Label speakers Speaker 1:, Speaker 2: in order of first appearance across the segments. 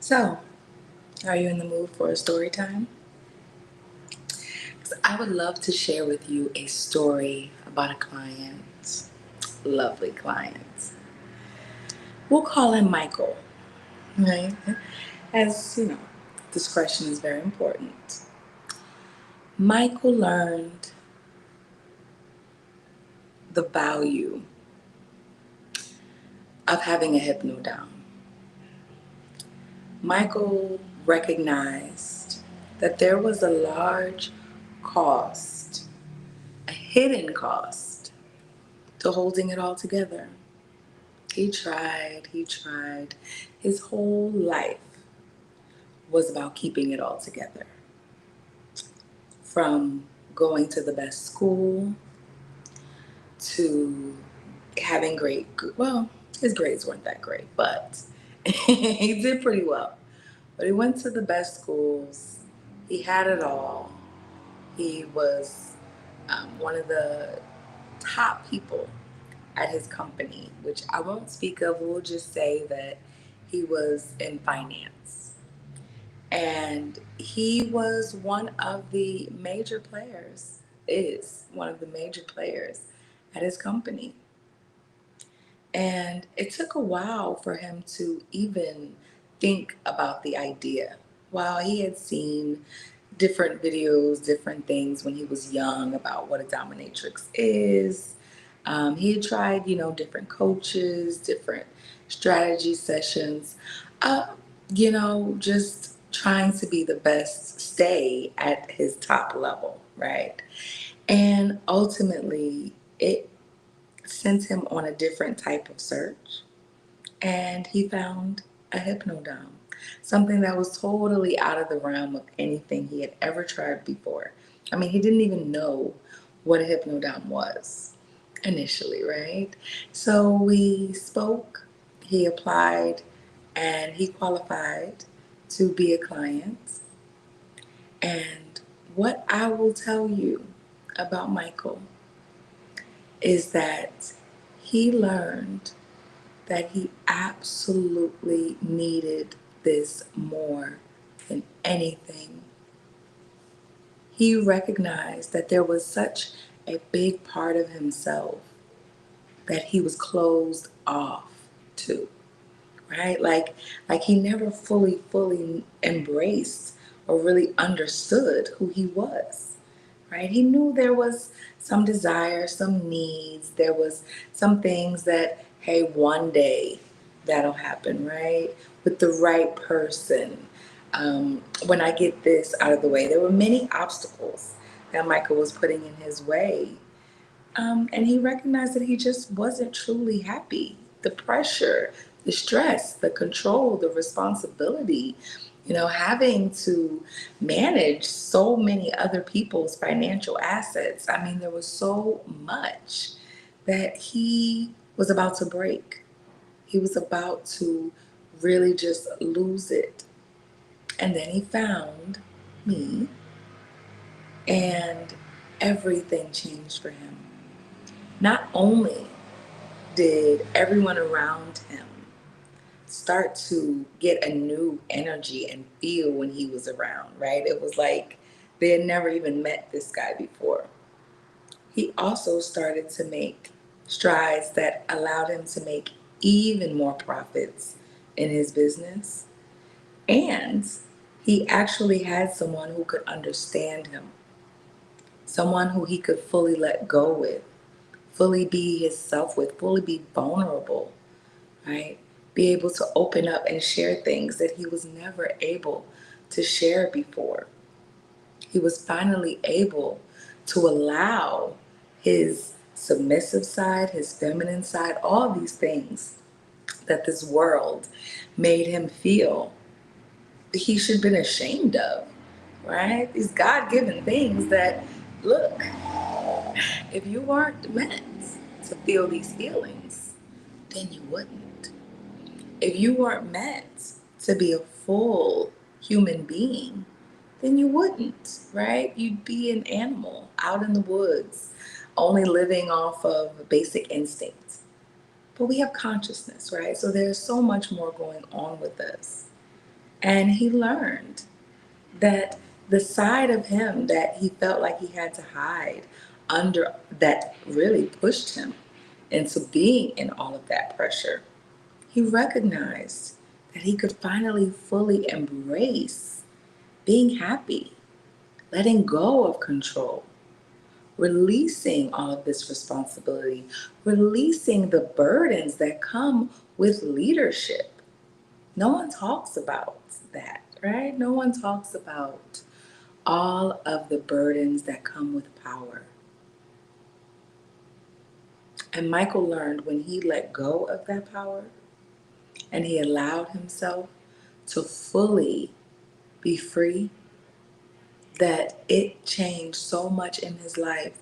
Speaker 1: So, are you in the mood for a story time? 'Cause I would love to share with you a story about a client, lovely client. We'll call him Michael, right? As you know, discretion is very important. Michael learned the value of having a HypnoDomme. Michael recognized that there was a large cost, a hidden cost, to holding it all together. He tried. His whole life was about keeping it all together. From going to the best school to having well, his grades weren't that great, but he did pretty well. But he went to the best schools. He had it all. He was one of the top people at his company, which I won't speak of. We'll just say that he was in finance. And he was one of the major players, is one of the major players at his company. And it took a while for him to even think about the idea. While he had seen different videos, different things when he was young about what a dominatrix is, he had tried, different coaches, different strategy sessions, uh, just trying to be the best, stay at his top level, right? And ultimately, it sent him on a different type of search, and he found a hypnodome, something that was totally out of the realm of anything he had ever tried before. I mean, he didn't even know what a hypnodome was initially, right? So we spoke, he applied, and he qualified to be a client. And what I will tell you about Michael is that he learned that he absolutely needed this more than anything. He recognized that there was such a big part of himself that he was closed off to, right? Like he never fully embraced or really understood who he was, right? He knew there was some desire, some needs, there was some things that, hey, one day that'll happen, right? With the right person. When I get this out of the way, there were many obstacles that Michael was putting in his way. And he recognized that he just wasn't truly happy. The pressure, the stress, the control, the responsibility, having to manage so many other people's financial assets. I mean, there was so much that he was about to break. He was about to really just lose it. And then he found me, and everything changed for him. Not only did everyone around him start to get a new energy and feel when he was around, right? It was like they had never even met this guy before. He also started to make strides that allowed him to make even more profits in his business. And he actually had someone who could understand him, someone who he could fully let go with, fully be himself with, fully be vulnerable, right? Be able to open up and share things that he was never able to share before. He was finally able to allow his submissive side, his feminine side, all these things that this world made him feel he should have been ashamed of, right? These God-given things that, look, if you weren't meant to feel these feelings, then you wouldn't. If you weren't meant to be a full human being, then you wouldn't, right? You'd be an animal out in the woods, only living off of basic instincts. But we have consciousness, right? So there's so much more going on with us. And he learned that the side of him that he felt like he had to hide under, that really pushed him into being in all of that pressure, he recognized that he could finally fully embrace being happy, letting go of control, releasing all of this responsibility, releasing the burdens that come with leadership. No one talks about that, right? No one talks about all of the burdens that come with power. And Michael learned when he let go of that power and he allowed himself to fully be free, that it changed so much in his life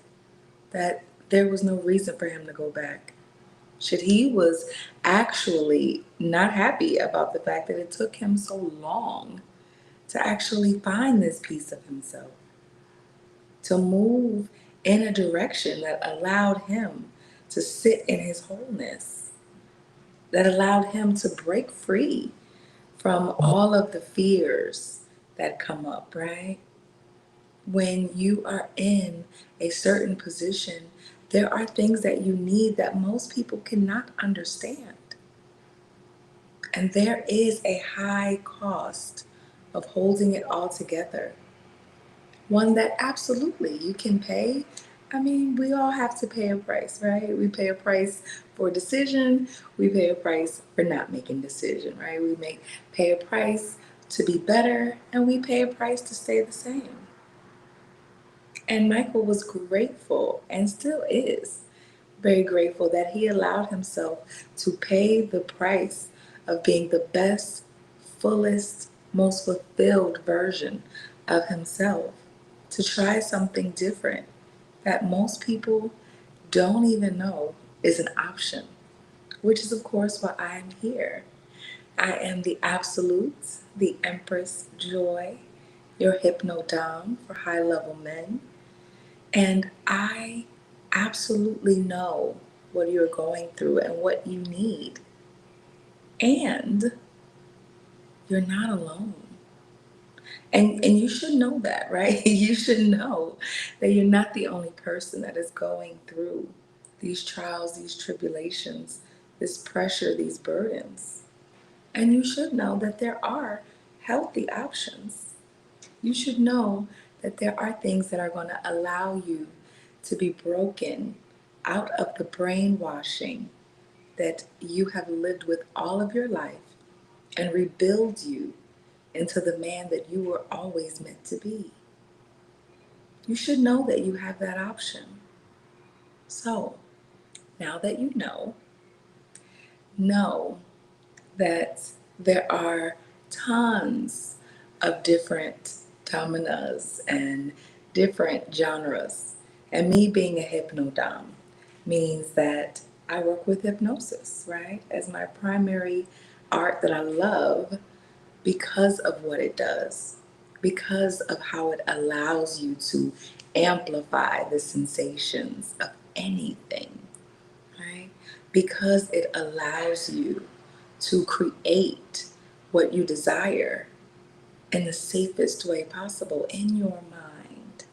Speaker 1: that there was no reason for him to go back. Should he was actually not happy about the fact that it took him so long to actually find this piece of himself, to move in a direction that allowed him to sit in his wholeness, that allowed him to break free from all of the fears that come up, right? When you are in a certain position, there are things that you need that most people cannot understand. And there is a high cost of holding it all together. One that absolutely you can pay. I mean, we all have to pay a price, right? We pay a price for decision. We pay a price for not making decision, right? Pay a price to be better, and we pay a price to stay the same. And Michael was grateful and still is very grateful that he allowed himself to pay the price of being the best, fullest, most fulfilled version of himself, to try something different that most people don't even know is an option, which is, of course, why I'm here. I am the absolute, the Empress Joy, your HypnoDomme for high level men. And I absolutely know what you're going through and what you need. And you're not alone. And you should know that, right? You should know that you're not the only person that is going through these trials, these tribulations, this pressure, these burdens. And you should know that there are healthy options. You should know that there are things that are going to allow you to be broken out of the brainwashing that you have lived with all of your life and rebuild you into the man that you were always meant to be. You should know that you have that option. So, now that you know that there are tons of different dominas and different genres. And me being a hypnodomme means that I work with hypnosis, right? As my primary art that I love because of what it does, because of how it allows you to amplify the sensations of anything, right? Because it allows you to create what you desire in the safest way possible in your mind.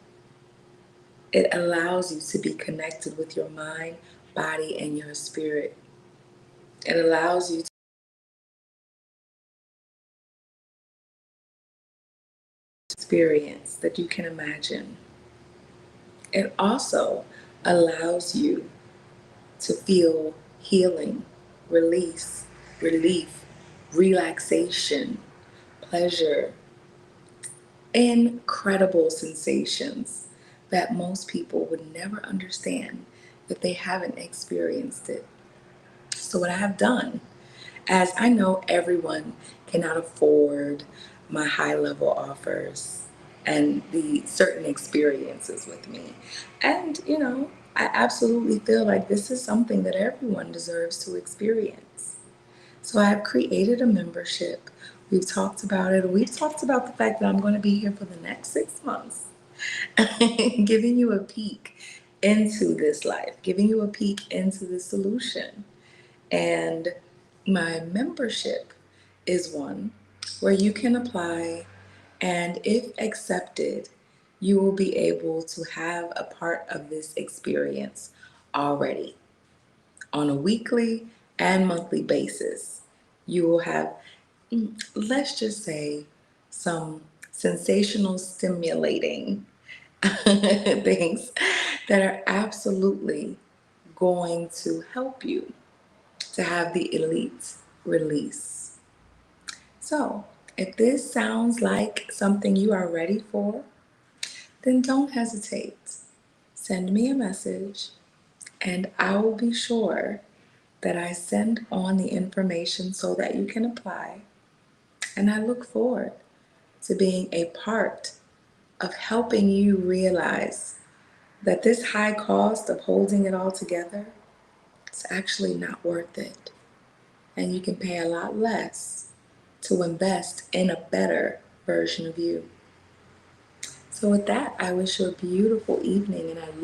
Speaker 1: It allows you to be connected with your mind, body, and your spirit. It allows you to experience that you can imagine. It also allows you to feel healing, release, relief, relaxation, pleasure, incredible sensations that most people would never understand if they haven't experienced it. So, what I have done, as I know everyone cannot afford my high level offers and the certain experiences with me, and I absolutely feel like this is something that everyone deserves to experience. So I've created a membership. We've talked about it. We've talked about the fact that I'm going to be here for the next 6 months, giving you a peek into this life, giving you a peek into the solution. And my membership is one where you can apply, and if accepted, you will be able to have a part of this experience already on a weekly and monthly basis. You will have, let's just say, some sensational stimulating things that are absolutely going to help you to have the elite release. So, if this sounds like something you are ready for, then don't hesitate. Send me a message and I will be sure that I send on the information so that you can apply. And I look forward to being a part of helping you realize that this high cost of holding it all together is actually not worth it. And you can pay a lot less to invest in a better version of you. So with that, I wish you a beautiful evening and I look